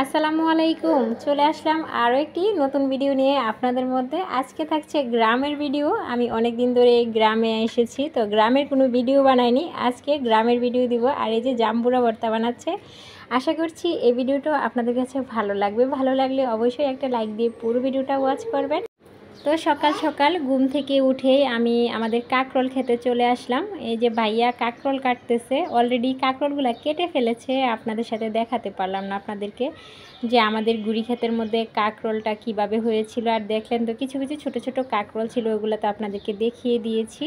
আসসালামু আলাইকুম। চলে আসলাম আরও একটি নতুন ভিডিও নিয়ে আপনাদের মধ্যে। আজকে থাকছে গ্রামের ভিডিও। আমি অনেক দিন ধরে গ্রামে এসেছি, তো গ্রামের কোনো ভিডিও বানাইনি, আজকে গ্রামের ভিডিও দিব। আর এই যে জাম্বুরা ভর্তা বানাচ্ছে, আশা করছি এই ভিডিওটা আপনাদের কাছে ভালো লাগবে। ভালো লাগলে অবশ্যই একটা লাইক দিয়ে পুরো ভিডিওটা ওয়াচ করবেন। তো সকাল সকাল ঘুম থেকে উঠেই আমি আমাদের কাঁকরোল খেতে চলে আসলাম। এই যে ভাইয়া কাঁকরোল কাটতেছে, অলরেডি কাঁকরোলগুলো কেটে ফেলেছে। আপনাদের সাথে দেখাতে পারলাম না আপনাদেরকে যে আমাদের গুড়ি ক্ষেতের মধ্যে কাঁকরোলটা কিভাবে হয়েছিল। আর দেখলেন তো কিছু কিছু ছোট ছোট কাঁকরোল ছিল, ওগুলো তো আপনাদেরকে দেখিয়ে দিয়েছি।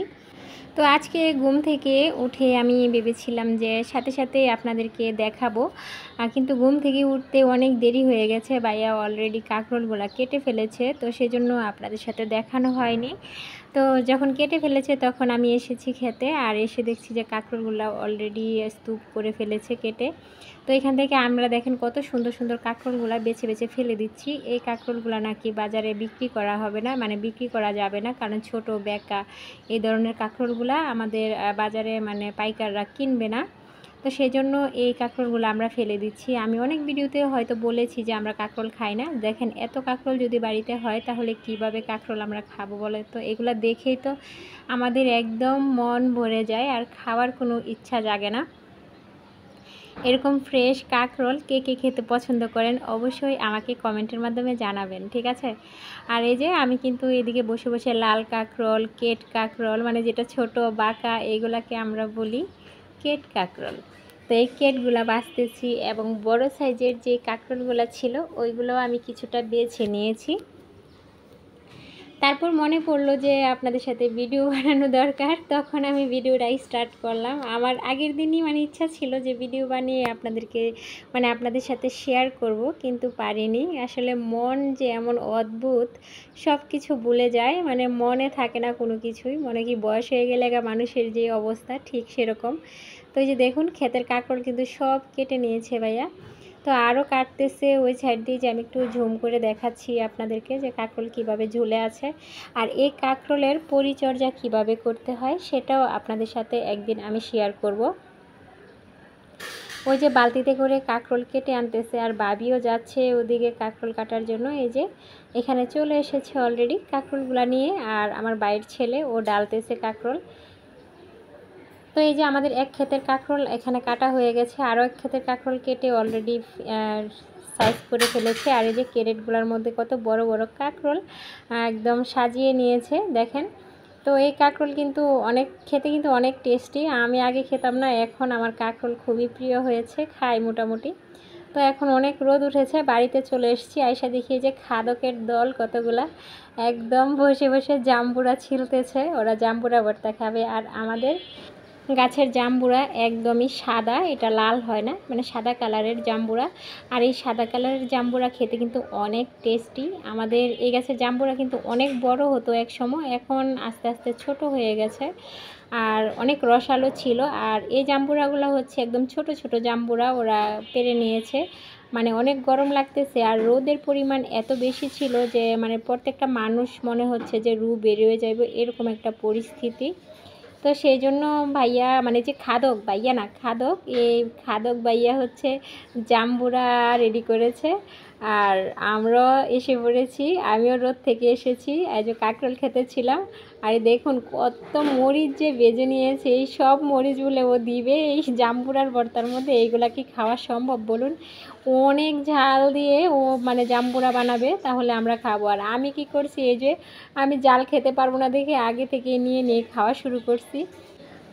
তো আজকে ঘুম থেকে উঠে আমি ভেবেছিলাম যে সাথে সাথে আপনাদেরকে দেখাবো, কিন্তু ঘুম থেকে উঠতে অনেক দেরি হয়ে গেছে। ভাইয়া অলরেডি কাঁকরোলগুলো কেটে ফেলেছে, তো সেজন্য আপনাদের সাথে দেখানো হয়নি। তো যখন কেটে ফেলেছে তখন আমি এসেছি খেতে, আর এসে দেখছি যে কাঁকরোলগুলো অলরেডি স্তূপ করে ফেলেছে কেটে। তো এখান থেকে আমরা দেখেন কত সুন্দর সুন্দর কাঁকরোলগুলো বেছে বেছে ফেলে দিচ্ছি। এই কাঁকরোলগুলো নাকি বাজারে বিক্রি করা হবে না, মানে বিক্রি করা যাবে না, কারণ ছোট বেকা এই ধরনের কাঁকরোলগুলো আমাদের বাজারে মানে পাইকাররা কিনবে না। তো সেই জন্য এই কাঁকরোলগুলো আমরা ফেলে দিচ্ছি। আমি অনেক ভিডিওতে হয়তো বলেছি যে আমরা কাঁকরোল খাই না। দেখেন এত কাঁকরোল যদি বাড়িতে হয় তাহলে কিভাবে কাঁকরোল আমরা খাবো বলে? তো এগুলো দেখেই তো আমাদের একদম মন ভরে যায় আর খাওয়ার কোনো ইচ্ছা জাগে না। এরকম ফ্রেশ কাঁকরোল কে কে খেতে পছন্দ করেন অবশ্যই আমাকে কমেন্টের মাধ্যমে জানাবেন, ঠিক আছে? আর এই যে আমি কিন্তু এদিকে বসে বসে লাল কাঁকরোল, কেট কাঁকরোল, মানে যেটা ছোট বাঁকা, এইগুলাকে আমরা বলি কেট কাঁকরোল। তো এই কেটগুলো বাছতেছি, এবং বড় সাইজের যে কাঁকরোলগুলো ছিল ওইগুলোও আমি কিছুটা বেছে নিয়েছি। তারপর মনে পড়লো যে আপনাদের সাথে ভিডিও বানানো দরকার, তখন আমি ভিডিওটা স্টার্ট করলাম। আমার আগের দিনই মানে ইচ্ছা ছিল যে ভিডিও বানিয়ে আপনাদেরকে মানে আপনাদের সাথে শেয়ার করব, কিন্তু পারিনি। আসলে মন যে এমন অদ্ভুত, সব কিছু ভুলে যায়, মানে মনে থাকে না কোনো কিছুই। মনে কি বয়স হয়ে গেলে মানুষের যে অবস্থা ঠিক সেরকম। তো এই যে দেখুন ক্ষেতের কাঁকড় কিন্তু সব কেটে নিয়েছে ভাইয়া। তো আরও কাটতেছে ওই সাইড দিয়ে, যে আমি একটু ঝুম করে দেখাচ্ছি আপনাদেরকে যে কাঁকরোল কীভাবে ঝুলে আছে। আর এই কাঁকরোলের পরিচর্যা কিভাবে করতে হয় সেটাও আপনাদের সাথে একদিন আমি শেয়ার করব। ওই যে বালতিতে করে কাঁকরোল কেটে আনতেছে, আর বাবিও যাচ্ছে ওদিকে কাঁকরোল কাটার জন্য। এই যে এখানে চলে এসেছে অলরেডি কাঁকরোলগুলো নিয়ে, আর আমার বাইরের ছেলে ও ডালতেছে কাঁকরোল। তো এই যে আমাদের এক ক্ষেতের কাঁকরোল এখানে কাটা হয়ে গেছে, আরও এক ক্ষেতের কাঁকরোল কেটে অলরেডি সাইজ করে ফেলেছে। আর এই যে ক্যারেটগুলোর মধ্যে কত বড় বড় কাঁকরোল একদম সাজিয়ে নিয়েছে দেখেন। তো এই কাঁকরোল কিন্তু অনেক খেতে কিন্তু অনেক টেস্টি। আমি আগে খেতাম না, এখন আমার কাঁকরোল খুবই প্রিয় হয়েছে, খাই মোটামুটি। তো এখন অনেক রোদ উঠেছে, বাড়িতে চলে এসেছি। আয়সা দেখি যে খাদকের দল কতগুলা একদম বসে বসে জাম্বুরা ছিলতেছে, ওরা জাম্বুরা ভর্তা খাবে। আর আমাদের গাছের জাম্বুরা একদমই সাদা, এটা লাল হয় না, মানে সাদা কালারের জাম্বুরা। আর এই সাদা কালারের জাম্বুরা খেতে কিন্তু অনেক টেস্টি। আমাদের এই গাছের জাম্বুরা কিন্তু অনেক বড় হতো এক সময়, এখন আস্তে আস্তে ছোট হয়ে গেছে, আর অনেক রসালো ছিল। আর এই জাম্বুরাগুলো হচ্ছে একদম ছোট ছোট জাম্বুরা, ওরা পেরে নিয়েছে। মানে অনেক গরম লাগতেছে, আর রোদের পরিমাণ এত বেশি ছিল যে মানে প্রত্যেকটা মানুষ মনে হচ্ছে যে রু বেরিয়ে যাবে, এরকম একটা পরিস্থিতি। তো সেই জন্য ভাইয়া, মানে যে খাদক ভাইয়া না, খাদক, এই খাদক ভাইয়া হচ্ছে জাম্বুরা রেডি করেছে। আর আমরাও এসে পড়েছি, আমিও রোদ থেকে এসেছি, এই যে কাঁকরোল খেতে ছিলাম। আর দেখুন কত মরিচ যে বেজে নিয়েছে, এই সব মরিচগুলো ও দিবে এই জাম্বুরার ভর্তার মধ্যে। এইগুলা কি খাওয়া সম্ভব বলুন? অনেক ঝাল দিয়ে ও মানে জাম্বুরা বানাবে, তাহলে আমরা খাবো। আর আমি কি করছি, এই যে আমি জাল খেতে পারবো না দেখে আগে থেকে নিয়ে নিয়ে খাওয়া শুরু করছি।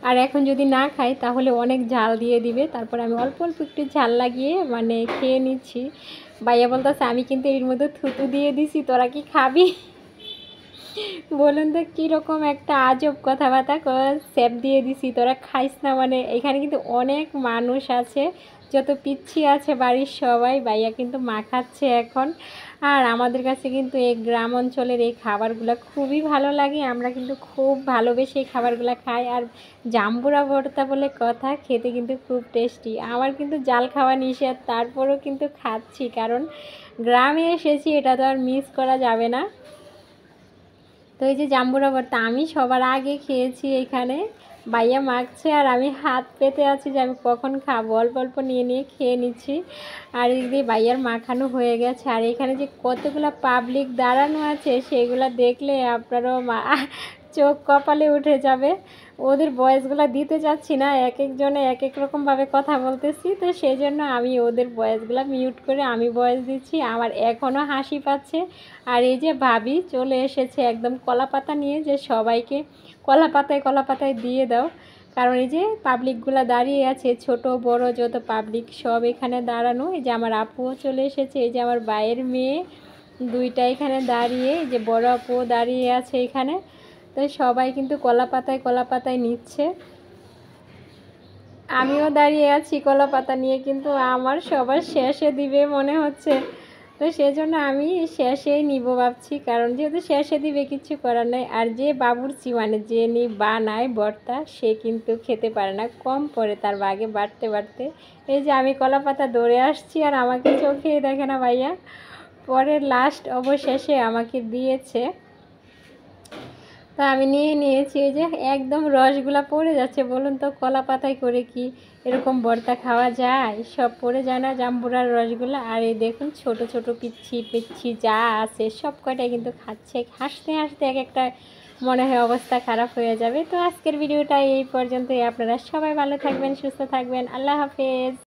আর এখন যদি না খাই তাহলে অনেক ঝাল দিয়ে দিবে, তারপর আমি অল্প অল্প একটু ঝাল লাগিয়ে মানে খেয়ে নিচ্ছি। ভাইয়া বলতেছে আমি কিন্তু এর মধ্যে থুতু দিয়ে দিছি, তোরা কি খাবি? বলুন তো কীরকম একটা আজব কথাবার্তা, স্যাপ দিয়ে দিছি তোরা খাইস না, মানে এখানে কিন্তু অনেক মানুষ আছে, যত পিচ্ছি আছে বাড়ির সবাই। ভাইয়া কিন্তু মাখাচ্ছে এখন। আর আমাদের কাছে কিন্তু এই গ্রাম অঞ্চলের এই খাবারগুলো খুবই ভালো লাগে, আমরা কিন্তু খুব ভালোবেসে এই খাবারগুলো খাই। আর জাম্বুরা ভর্তা বলে কথা, খেতে কিন্তু খুব টেস্টি। আমার কিন্তু জাল খাওয়া নিষেধ, তারপরেও কিন্তু খাচ্ছি, কারণ গ্রামে এসেছি, এটা তো আর মিস করা যাবে না। তো এই যে জাম্বুরা ভর্তা আমি সবার আগে খেয়েছি এখানে, ভাইয়া মাখছে আর আমি হাত পেতে আছি যে আমি কখন খাবো, অল্প অল্প নিয়ে নিয়ে খেয়ে নিচ্ছি। আর এদিকে ভাইয়ার মাখানো হয়ে গেছে। আর এখানে যে কতগুলো পাবলিক দাঁড়ানো আছে সেগুলো দেখলে আপনারও চোখ কপালে উঠে যাবে। ওদের ভয়েসগুলো দিতে যাচ্ছি না, এক একজনে এক এক রকমভাবে কথা বলতেছি, তো সেই জন্য আমি ওদের ভয়েসগুলো মিউট করে আমি ভয়েস দিচ্ছি। আমার এখনও হাসি পাচ্ছে। আর এই যে ভাবি চলে এসেছে একদম কলা পাতা নিয়ে, যে সবাইকে কলা পাতায় দিয়ে দাও। কারণ এই যে পাবলিকগুলো দাঁড়িয়ে আছে, ছোট বড় যত পাবলিক সব এখানে দাঁড়ানো। এই যে আমার আপুও চলে এসেছে, এই যে আমার ভাইয়ের মেয়ে দুইটা এখানে দাঁড়িয়ে, এই যে বড় আপুও দাঁড়িয়ে আছে এখানে। তো সবাই কিন্তু কলা পাতায় নিচ্ছে। আমিও দাঁড়িয়ে আছি কলা পাতা নিয়ে, কিন্তু আমার সবার শেষে দিবে মনে হচ্ছে। তো সেজন্য আমি শেষেই নিব ভাবছি, কারণ যেহেতু শেষে দিবে কিচ্ছু করার নেই। আর যে বাবুর্চি মানে যে বানায় ভর্তা, সে কিন্তু খেতে পারে না, কম পড়ে তার বাগে বাড়তে। এই যে আমি কলা পাতা ধরে আসছি আর আমাকে চোখেই দেখে না ভাইয়া। পরে লাস্ট অবশেষে আমাকে দিয়েছে, তো আমি নিয়ে নিয়েছি। এই যে একদম রসগুলা পড়ে যাচ্ছে। বলুন তো কলা পাতায় করে কি এরকম ভর্তা খাওয়া যায়? সব পড়ে যায় না জাম্বুরার রসগুলো। আর এই দেখুন ছোট ছোট পিচ্ছি যা আছে সব কয়টাই কিন্তু খাচ্ছে। হাসতে হাসতে এক একটা মনে হয় অবস্থা খারাপ হয়ে যাবে। তো আজকের ভিডিওটা এই পর্যন্তই। আপনারা সবাই ভালো থাকবেন, সুস্থ থাকবেন। আল্লাহ হাফেজ।